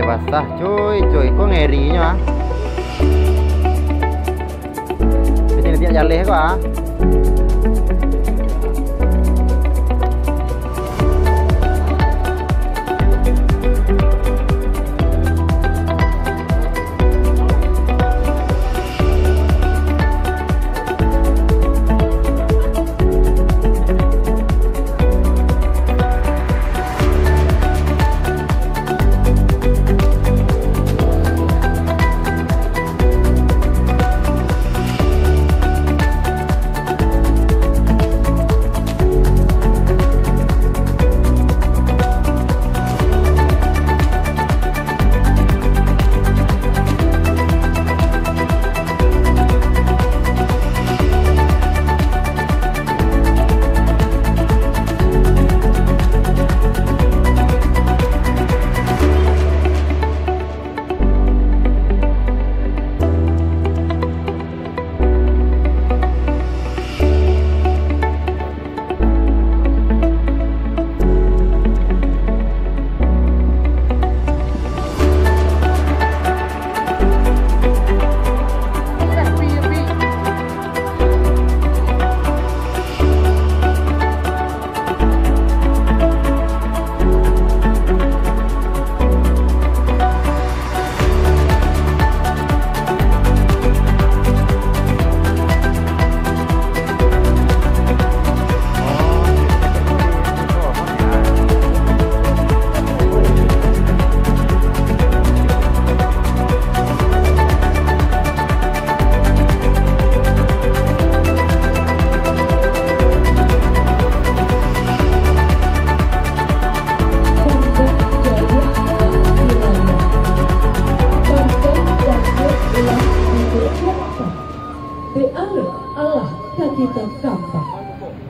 basah cuy, kok ngerinya ah. Ini dia jaleh kok ah.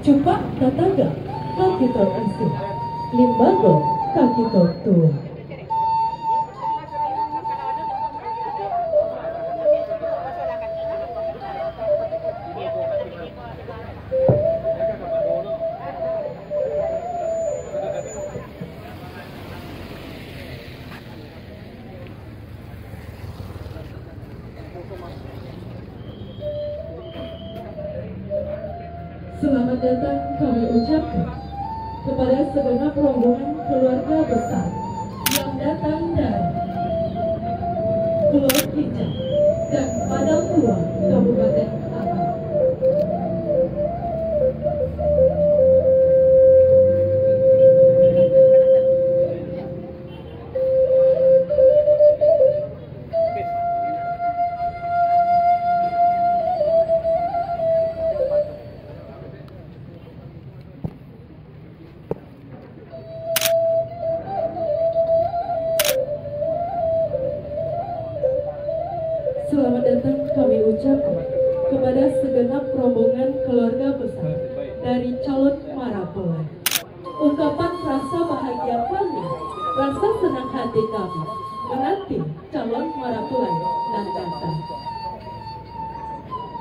Cupak tataga kakito asih, limbago kakito tua. Selamat datang kami ucapkan kepada segenap rombongan keluarga besar yang datang dari Pulau Kijang dan Padang Tua, Kabupaten Agam. Selamat datang kami ucapkan kepada segenap rombongan keluarga besar dari calon marapola. Ungkapan rasa bahagia kami, rasa senang hati kami menanti calon marapola dan datang.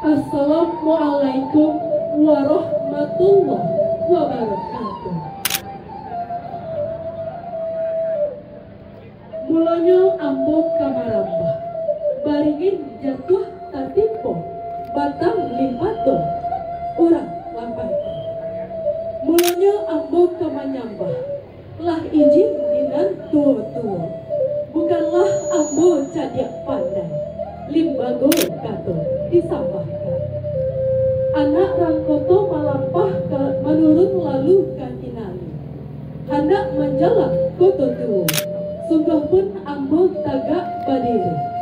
Assalamualaikum warahmatullahi wabarakatuh. Mulanya ambo kamaramba baringin jatuh tatipo batang limpato orang lampai. Mulanya ambo kamanyambah lah izin dinan tua-tua, bukanlah ambo cadiak pandai limbago kato disambahkan. Anak rangkoto malampah menurun lalu kakinali, hendak menjalan koto tua, sungguh pun ambo tagak badiri.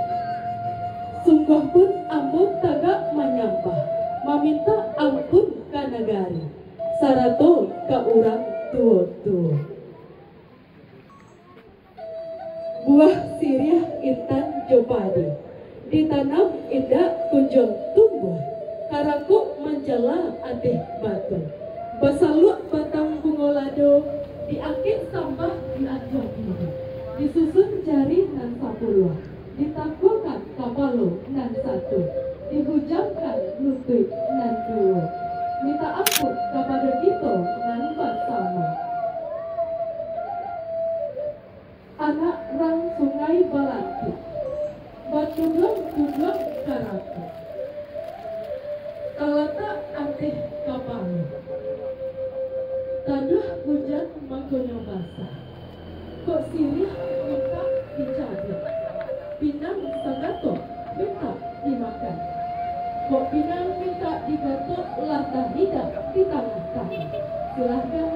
Sungguh pun ambo tagak menyembah, meminta ampun ka negari, sarato ka urang tua-tua. Buah sirih intan jopadi, ditanam indah kunjung tumbuh, karaku menjala atih batu. Basaluk batang bungolado, diakit sampah di acuan ini, disusun jari nan sapuluh. Ditangguhkan kapalo nan satu, dihujamkan lutut nan dua. Minta ampun kepada kita nan bersama. Anak rang sungai Tanah hujan mangkonya basah. Kok sirih minta dicabut. Pinang sagato minta dimakan. Kok pinang minta digatot latah tidak di tangan-tangan. Silahkan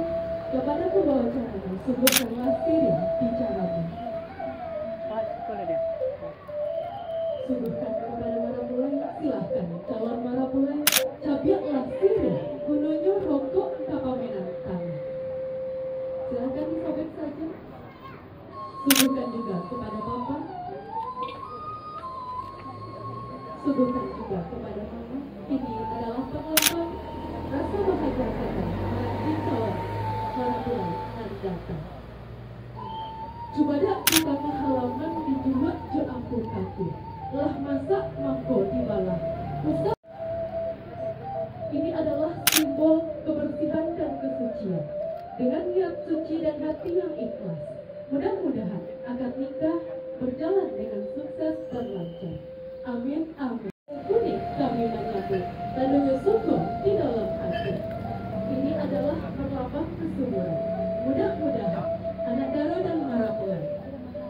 kepada pembawa acara sebutkanlah sirih bicaramu. Suguhkan kepada Marapulai, silahkan calon Marapulai, cabiaklah sirih gunanya rokok kapamenan tangan. Silahkan disobek saja. Suguhkan juga kepada Papa. Suguhkan juga kepada Mama. Ini adalah pengalaman rasa bahagia kita menanti calon Marapulai dan datang. Coba dak kita ke halaman dijual jo ampun kaku. Lah masak mangko di bawah. Ini adalah simbol kebersihan dan kesucian. Dengan niat suci dan hati yang ikhlas, mudah-mudahan akad nikah berjalan dengan sukses dan lancar. Amin, amin. Kuning kami menyambut dan menyusul di dalam hati. Ini adalah perlambang kesuburan. Mudah-mudahan anak Daro dan Marapulai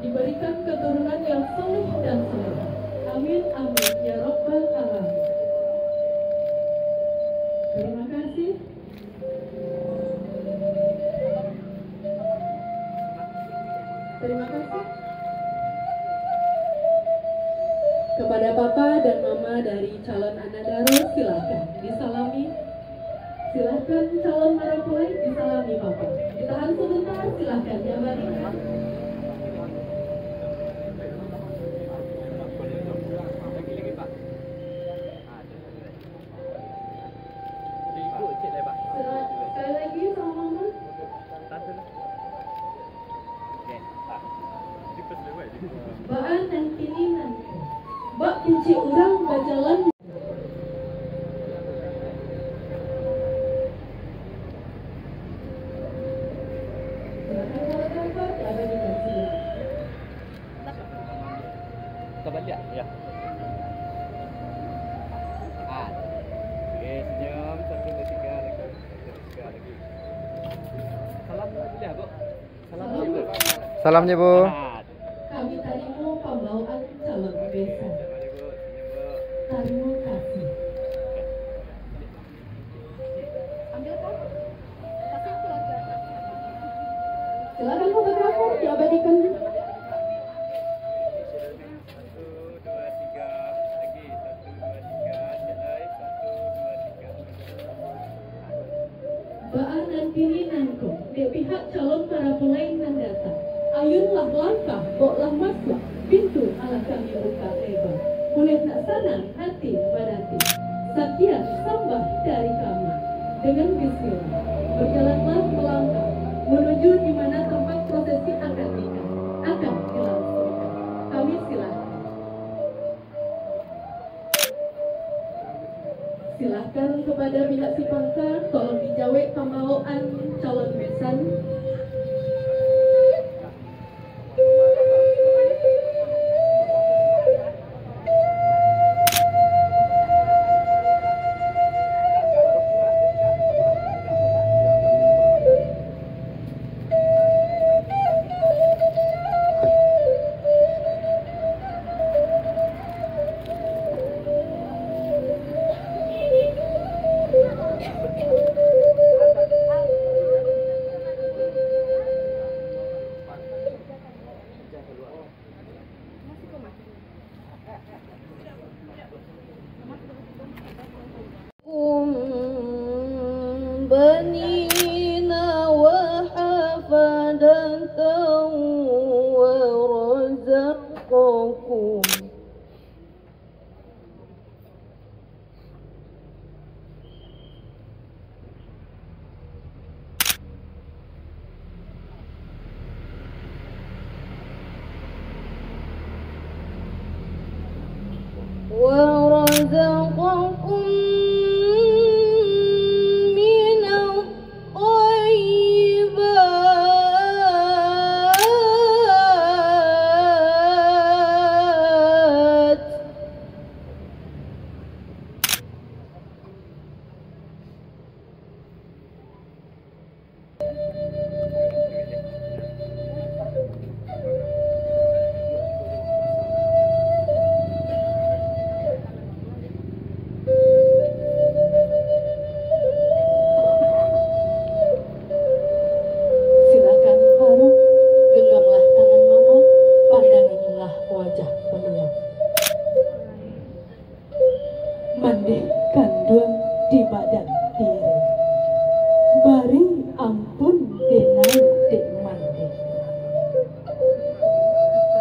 diberikan keturunan yang soleh dan soleh. Amin, amin, ya Rabbal Alamin. Terima kasih. Terima kasih. Kepada Papa dan Mama dari calon anak Daro, silakan disalami. Silahkan calon Marapulai disalami Papa. Ditahan sebentar, silahkan diabadikan. Sekali lagi sama Mama. Baan dan kininan. Bak pinci orang berjalan. Kita balik ya. Oke, senyum 1 2 3 lagi. 3 lagi. Salam dulu ya, Bu. Salam dulu. Salamnya Bu. Kami terima pembawaan calon besan. Mari Bu, senyum Bu. Terima kasih. Silakan fotografer diabadikan. 1 2 3 lagi. 1 2 3 selesai. 1 2 3. Baan dan pirinanku di pihak calon Marapulai nan datang. Ayunlah langkah, boklah masuk. Pintu ala kami buka lebar. Boleh tak senang hati badati. Sekian sambah dari kami. Dengan bismillah, berjalanlah melangkah menuju di mana tempat prosesi akad nikah akan dilangsungkan. Kami silakan. Silahkan kepada pihak si pangkar, tolong dijawab pembawaan calon besan. ampun denai dek mandi.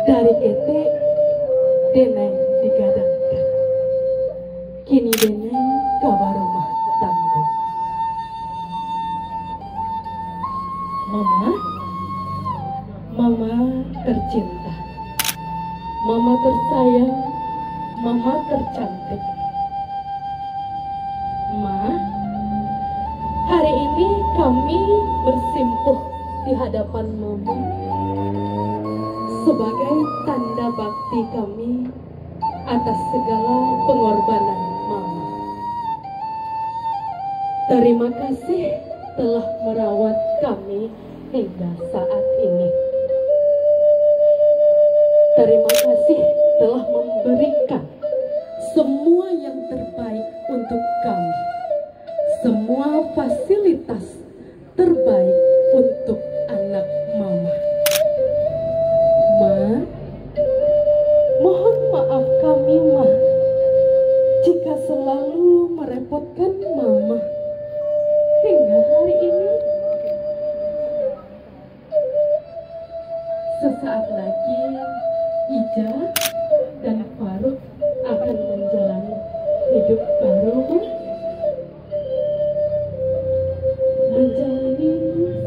Dari ketek denai digadangkan. Kini denai kabar rumah tangga. Mama tercinta, Mama tersayang, Mama tercantik. Ma, hari ini kami bersimpuh di hadapan Mama sebagai tanda bakti kami atas segala pengorbanan Mama. Terima kasih telah merawat kami hingga saat ini. Terima kasih telah memberikan semua yang terbaik untuk kami. Semua fasilitas terbaik untuk anak Mama. Ma, mohon maaf kami, Ma, jika selalu merepotkan Mama hingga hari ini. Sesaat lagi Ija dan Faruk akan menjalani hidup baru, menjalani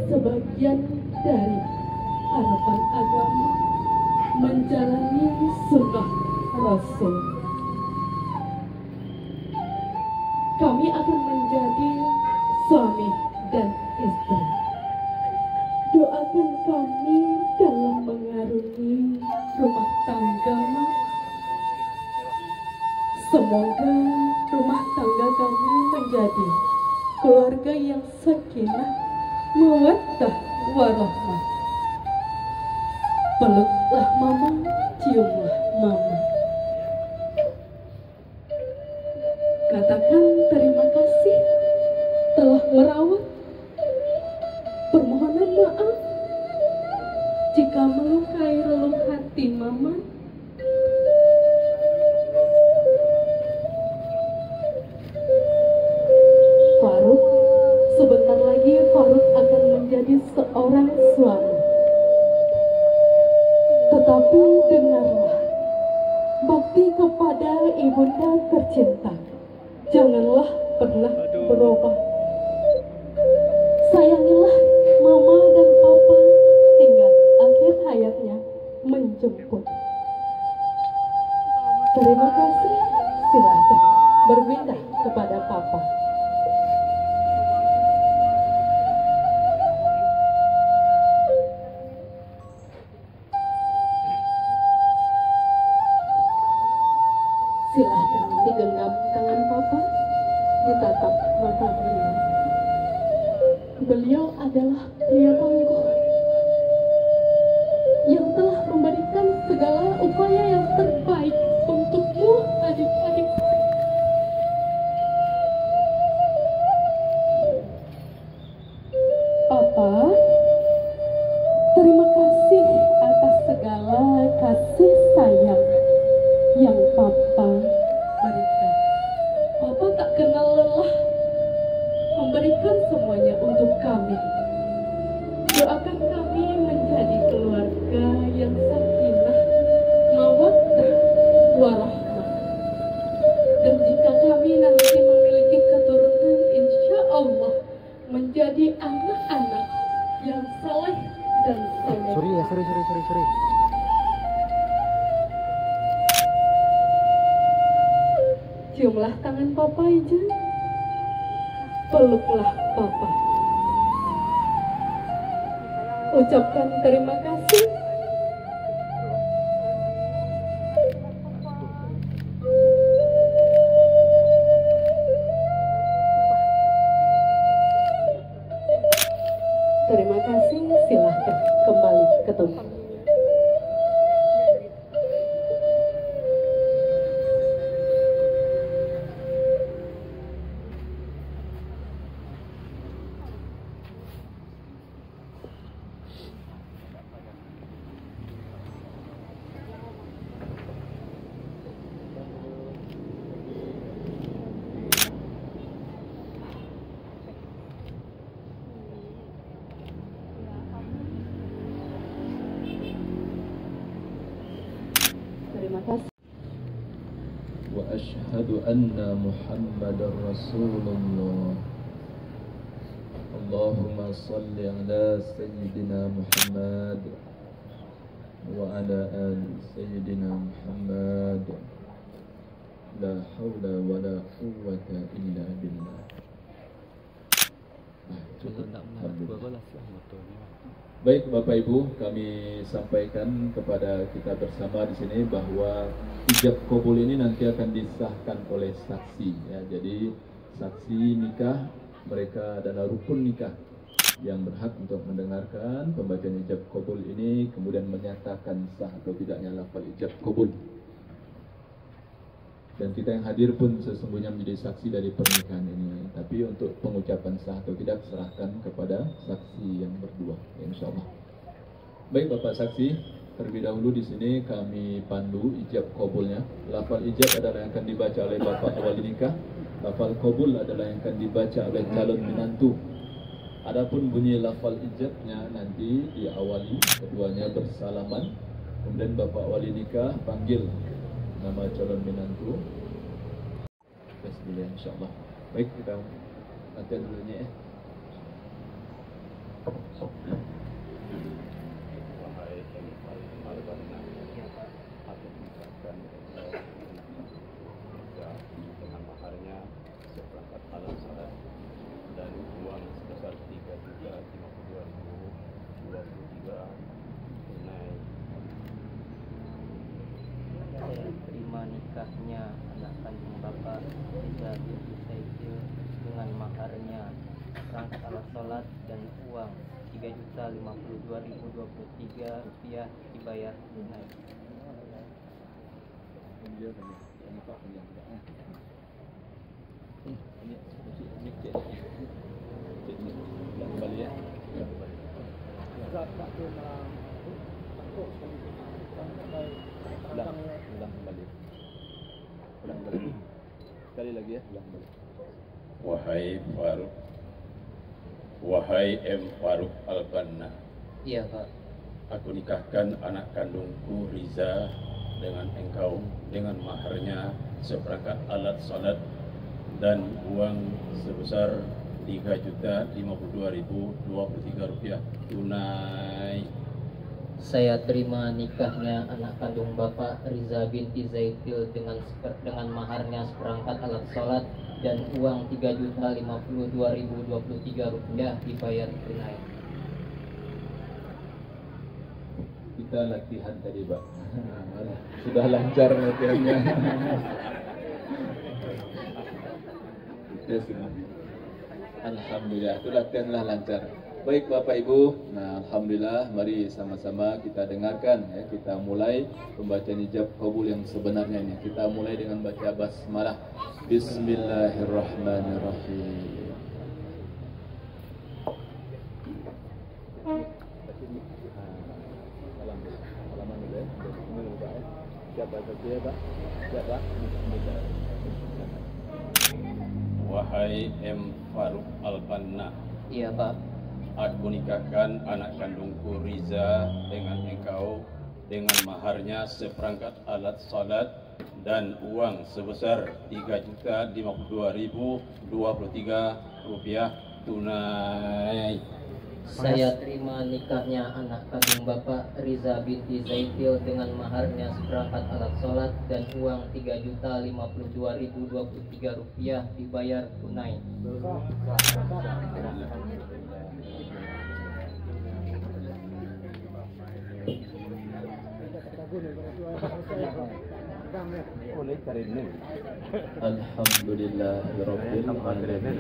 sebagian dari harapan agama, menjalani sunnah Rasul. Kami akan menjadi suami dan istri. Doakan kami dalam mengarungi rumah tangga, Ma. Semoga rumah tangga kami menjadi keluarga yang sakinah, mawaddah, warahmah. Peluklah Mama, ciumlah Mama. Katakan terima kasih telah merawat. Permohonan maaf jika melukai relung hati Mama. Faruk, sebentar lagi Faruk akan menjadi seorang suami. Tetapi dengarlah, bakti kepada ibunda tercinta janganlah pernah berubah. Sayangilah Mama dan Papa hingga akhir hayatnya menjemput. Terima kasih, silahkan berpindah kepada Papa. Silahkan digenggam tangan Papa, ditatap mata beliau. Beliau adalah pria tangguh yang telah memberikan segala upaya yang terbaik untukmu, adik-adik. Papa, terima kasih atas segala kasih sayang yang Papa berikan. Papa tak kenal lelah memberikan semuanya untuk kami. Doakan kami menjadi keluarga yang sakinah, mawaddah, warahmah. Dan jika kami nanti memiliki keturunan, insya Allah menjadi anak-anak yang saleh dan soleh. Sorry. Ciumlah tangan Papa, Ija. Peluklah Papa. Ucapkan terima kasih. Terima kasih, silahkan kembali ke tempat. Terima kasih. وأشهد أن محمد رسول الله. اللهم صل على سيدنا محمد وعلى آل سيدنا محمد. لا حول ولا قوة إلا بالله. Baik Bapak Ibu, kami sampaikan kepada kita bersama di sini bahwa ijab kabul ini nanti akan disahkan oleh saksi ya. Jadi saksi nikah mereka adalah rukun nikah yang berhak untuk mendengarkan pembacaan ijab kabul ini, kemudian menyatakan sah atau tidaknya lafal ijab kabul. Dan kita yang hadir pun sesungguhnya menjadi saksi dari pernikahan ini. Tapi untuk pengucapan sah atau tidak serahkan kepada saksi yang berdua, ya, insya Allah. Baik Bapak saksi, terlebih dahulu di sini kami pandu ijab kabulnya. Lafal ijab adalah yang akan dibaca oleh Bapak wali nikah. Lafal kabul adalah yang akan dibaca oleh calon menantu. Adapun bunyi lafal ijabnya nanti diawali keduanya bersalaman. Kemudian Bapak wali nikah panggil nama calon menantu. Bismillah insyaallah. Baik, kita latihan dulunya ya. Wahai Al-Banna, aku mengucapkan dengan maharnya seperangkat alat salat dan uang sebesar 3.052.023 tunai. Saya terima nikahnya anak kandung Bapak Riza binti Zaikil dengan maharnya perangkat alat sholat dan uang 3.052.023 rupiah dibayar tunai. Ulang kembali. Sekali lagi ya, ulang kembali. Wahai M. Faruk Al-Banna, Iya Pak. aku nikahkan anak kandungku Riza dengan engkau dengan maharnya seperangkat alat salat dan uang sebesar 3.052.023 rupiah tunai. Saya terima nikahnya anak kandung Bapak Riza binti Zaikil dengan maharnya seperangkat alat sholat dan uang 3.052.023 rupiah dibayar tunai. Kita latihan tadi Pak. Sudah lancar latihannya. Alhamdulillah, itu latihanlah lancar. Baik Bapak Ibu, nah alhamdulillah, mari sama-sama kita dengarkan ya, kita mulai pembacaan ijab kabul yang sebenarnya ini. Kita mulai dengan baca basmalah. Bismillahirrahmanirrahim. Salaman dulu ya. Siapa saja ya Pak? Siapa? Wahai M. Faruk Al-Banna, Iya Pak. aku nikahkan anak kandungku Riza dengan engkau dengan maharnya seperangkat alat salat dan uang sebesar 3.052.023 rupiah tunai. Saya terima nikahnya anak kandung Bapak Riza binti Zaikil dengan maharnya seperangkat alat sholat dan uang 3.052.023 rupiah dibayar tunai. Alhamdulillahirabbil alamin.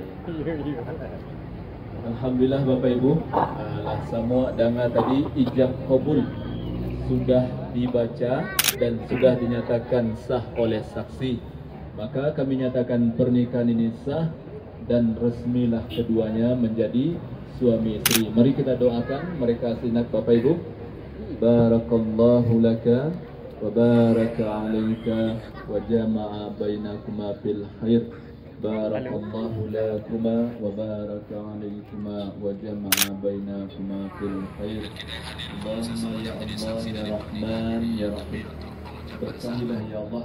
Alhamdulillah Bapak Ibu, lah semua dengar tadi ijab kabul sudah dibaca dan sudah dinyatakan sah oleh saksi. Maka kami nyatakan pernikahan ini sah dan resmilah keduanya menjadi suami istri. Mari kita doakan mereka sejenak Bapak Ibu. Barakallahu laka wa baraka alaika wa jama'a bainakuma fil khair. Barakallahu lakuma wa baraka alaikuma wa jama'a bainakuma fil khair. Allahumma ya Allah ya Rahman ya Rahim. Berkahilah ya Allah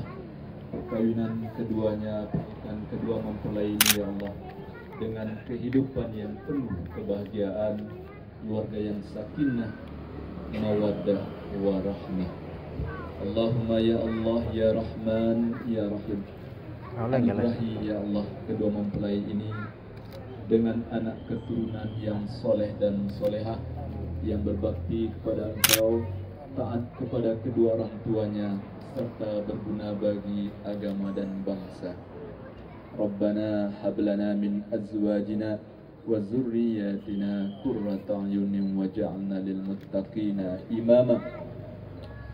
perkawinan keduanya, pernikahan kedua mempelai ini ya Allah, dengan kehidupan yang penuh kebahagiaan, keluarga yang sakinah, mawaddah warahmah. Allahumma ya Allah ya Rahman ya Rahim, anugerahi ya Allah kedua mempelai ini dengan anak keturunan yang soleh dan solehah, yang berbakti kepada Engkau, taat kepada kedua orang tuanya, serta berguna bagi agama dan bangsa. Rabbana hablana min azwajina wa zurriyatina qurrata a'yunin waj'alna lil muttaqina imama.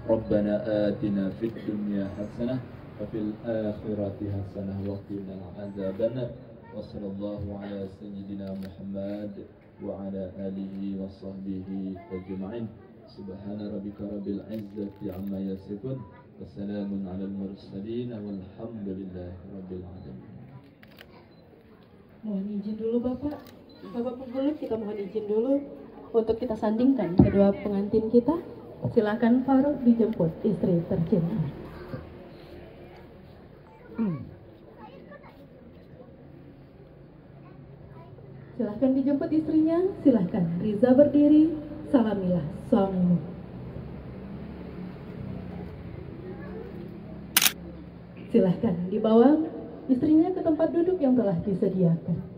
Rabbana atina fid dunya hasanah wa fil akhirati hasanah wa qina adzabannar. Wa sallallahu ala sayyidina Muhammad wa ala alihi wa sahbihi ajma'in. Subhana rabbika rabbil izzati amma yasifun. Wassalamun alal mursalin walhamdulillahi rabbil alamin. Mohon izin dulu Bapak penghulu, kita mohon izin dulu untuk kita sandingkan kedua pengantin kita. Silakan Faruk dijemput istri tercinta. Silahkan dijemput istrinya, silahkan Riza berdiri, salamilah suamimu. Silahkan dibawa istrinya ke tempat duduk yang telah disediakan.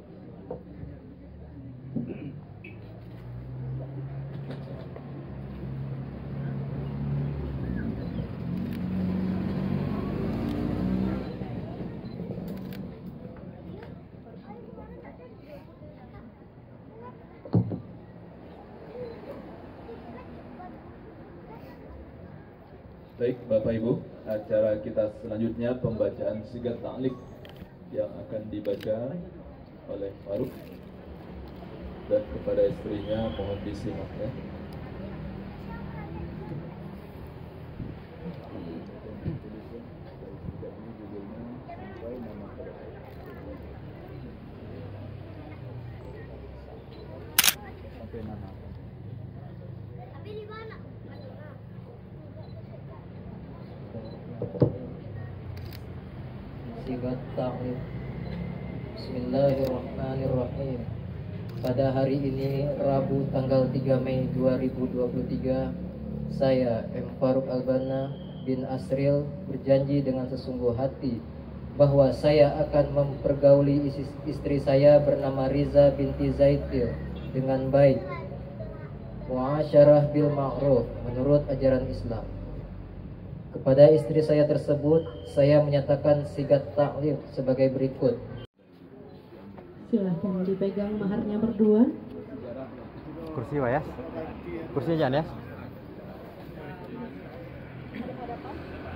Baik Bapak Ibu, acara kita selanjutnya pembacaan sigat ta'liq yang akan dibaca oleh Faruk, dan kepada istrinya mohon disimak ya. Sigat ta'liq. Bismillahirrahmanirrahim. Pada hari ini Rabu tanggal 3 Mei 2023, saya M. Faruk Albana bin Asril berjanji dengan sesungguh hati bahwa saya akan mempergauli istri saya bernama Riza binti Zaitil dengan baik, muasyarah bil ma'ruf menurut ajaran Islam. Kepada istri saya tersebut, saya menyatakan sigat ta'liq sebagai berikut. Silahkan dipegang maharnya berdua. Kursi Pak ya? Kursi jangan ya?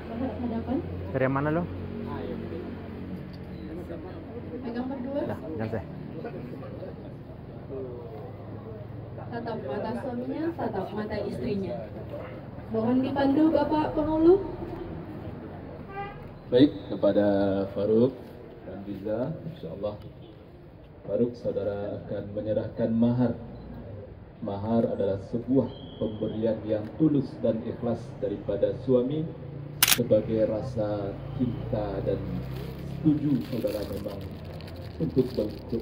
Mahar hadapan. Dari mana lo? Pegang berdua. Ya, jangan saya. Tatap mata suaminya, tatap mata istrinya. Mohon dipandu Bapak penghulu. Baik, kepada Faruk dan Riza, insyaallah Faruk saudara akan menyerahkan mahar. Mahar adalah sebuah pemberian yang tulus dan ikhlas daripada suami sebagai rasa cinta dan setuju saudara memang untuk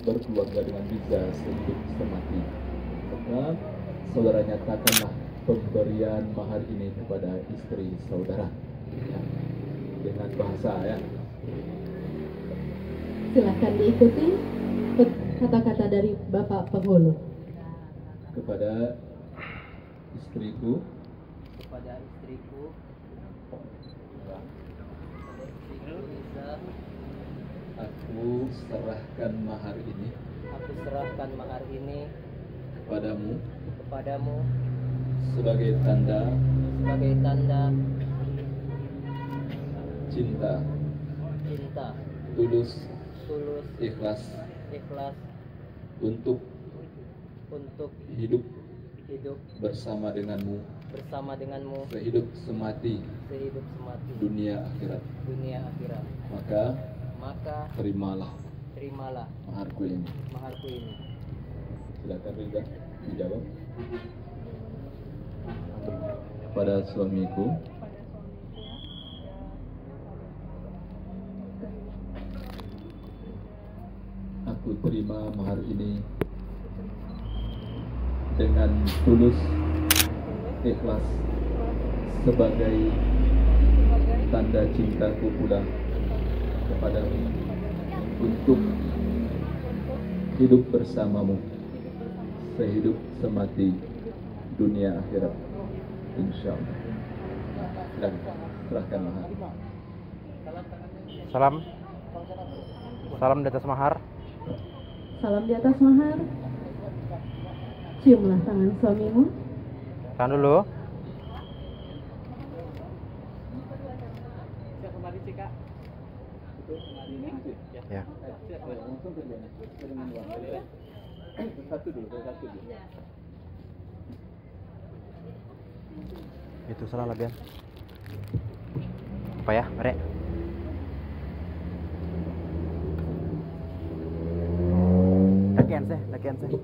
berkeluarga dengan Riza sehidup semati. Maka saudara nyatakanlah pemberian mahar ini kepada istri saudara ya, dengan bahasa ya. Silahkan diikuti kata-kata dari Bapak penghulu. Kepada istriku, Kepada istriku Riza, aku serahkan mahar ini aku serahkan mahar ini kepadamu sebagai tanda cinta tulus ikhlas untuk hidup bersama denganmu sehidup semati dunia akhirat. Maka terimalah maharku ini. Silakan Riza dijawab. Pada suamiku, terima mahar ini dengan tulus, ikhlas, sebagai tanda cintaku pula kepadamu untuk hidup bersamamu sehidup semati dunia akhirat, insyaallah. Serahkan mahar. Salam. Salam di atas mahar. Salam di atas mahar. Ciumlah tangan suamimu. Tahan dulu. Ya. Itu salah lagian. Apa ya, Mare? Lakian sih.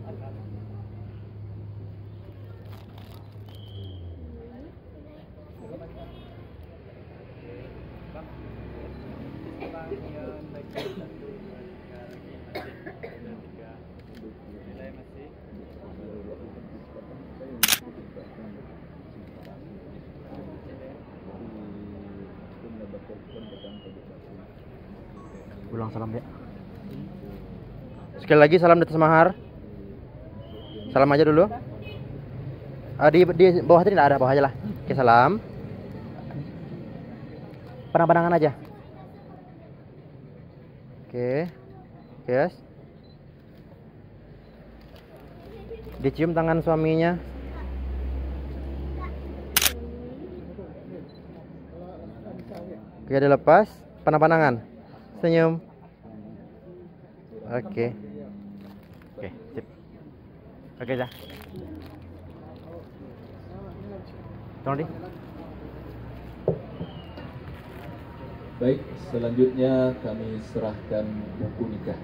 Ulang salam ya. Sekali lagi salam di atas mahar. Salam aja dulu. Di bawah tadi tidak ada, bawah aja lah. Oke, salam. Pandang-pandangan aja. Oke. Yes. Dicium tangan suaminya. Oke, dilepas. Pandang-pandangan. Senyum. Oke. Oke, sip. Oke, dah. Tolong di. Baik, selanjutnya kami serahkan buku nikah.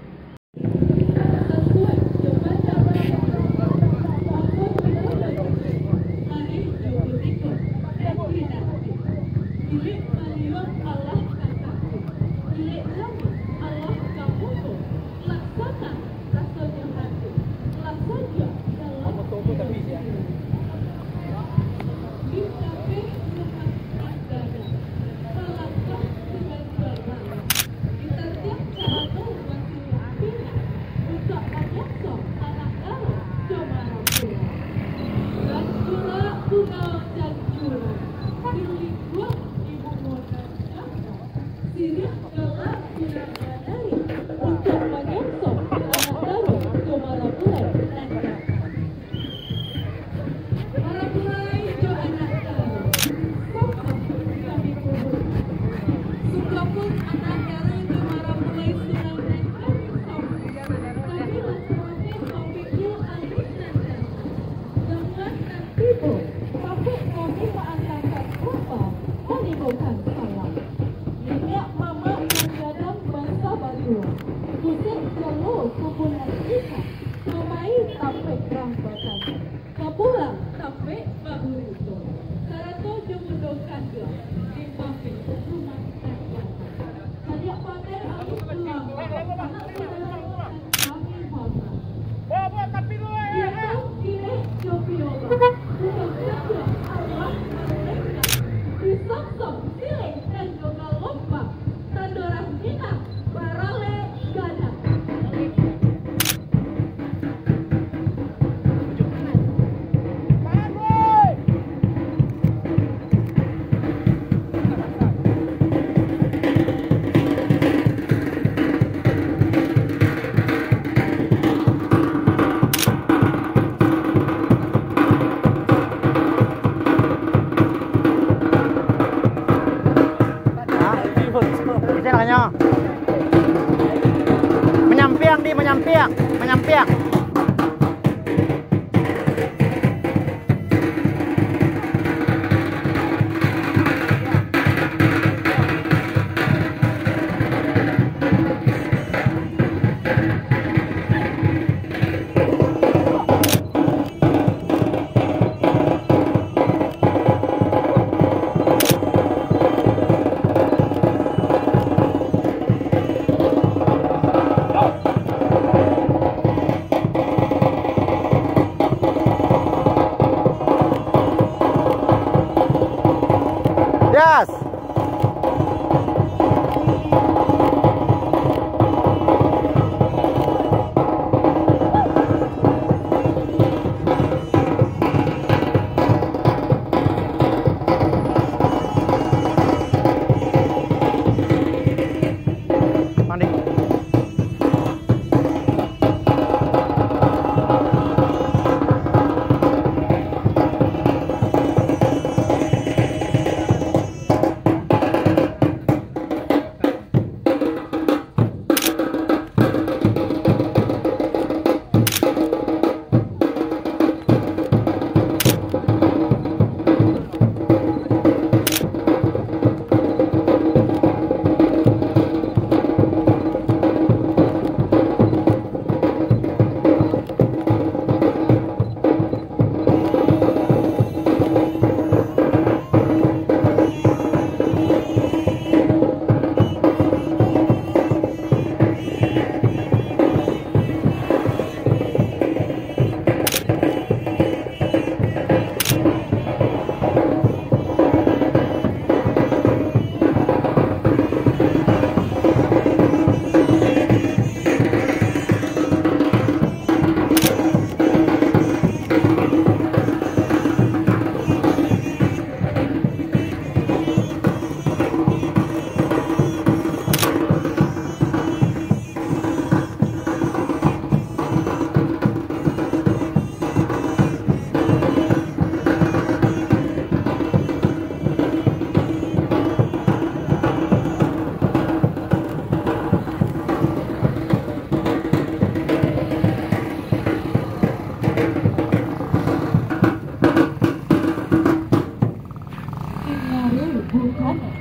Menyampiang.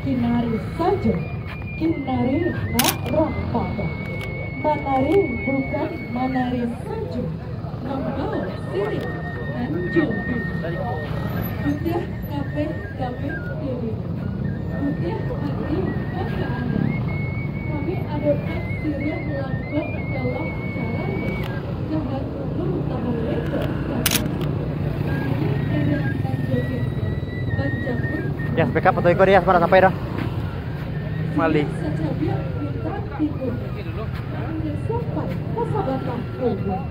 kinari saja, kinari nak rampada. Manari bukan manari saja, nambah sirik anjung. Putih kape diri, putih hati maka anda. Kami adopkan sirik langkah dalam caranya. Jangan perlu tahu lego kata. Kami erat anjungnya, panjang pun. Ya, backup atau ikut ya, mana sampai dah? Mali. Secabiak minta tidur. Sampai kasabatang kubur.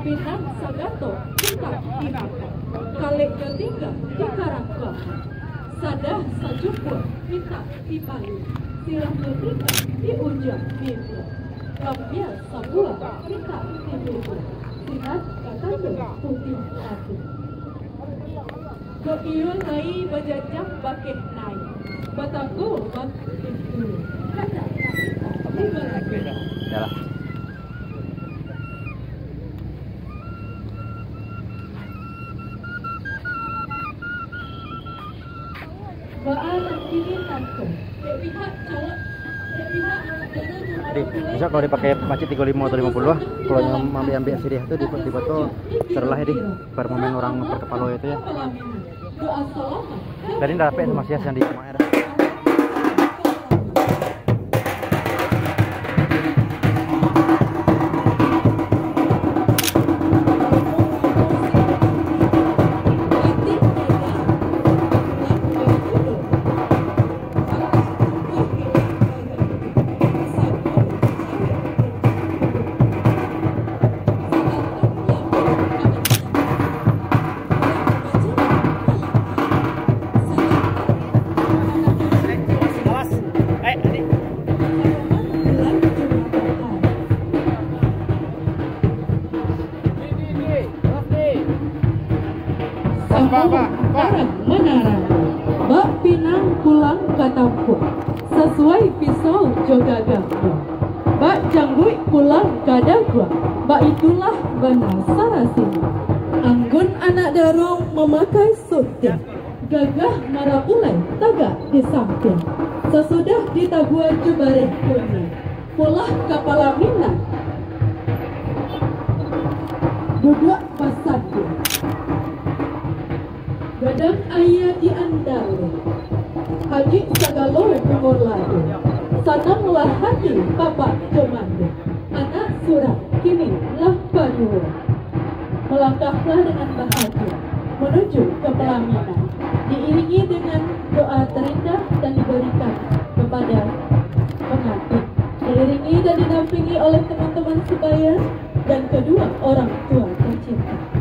Pinang sagato kita dimakan. Kalik ketiga dikaraka. Sadah sajupur minta dibalik. Silah ketiga diujak minta. Kambia sabua minta dibuka. Sinar katanya putih hati. Keiun nai bajajak bakeh nai. Bataku bakeh dulu. Kata kita dibalas. Yalah. Baaran kini tanto. Pihak calon, pihak Jadi bisa kalau dipakai macet 35 atau 50 lah. Kalau yang ambil sirih itu di foto terlah ini per momen orang perkepalo itu ya. doa selamat. Tadi nggak dapet sama sias yang di Kumair. Menara, bak pinang pulang ke tampuk, sesuai pisau juga gagah. Bak jangguik pulang ke dagwa, bak itulah benar sarasini. Anggun anak darong memakai suting, gagah marah ulai tagak di samping. Sesudah ditagua jebareh kuning, pulah kepala minang, duduk pasadu. Gadang ayah di andale, haji sagalo jumur ladu. Sananglah hati bapak jomande, anak surat kini lah panua. Melangkahlah dengan bahagia menuju ke pelaminan, diiringi dengan doa terindah dan diberikan kepada pengantin, diiringi dan didampingi oleh teman-teman sebaya dan kedua orang tua tercinta.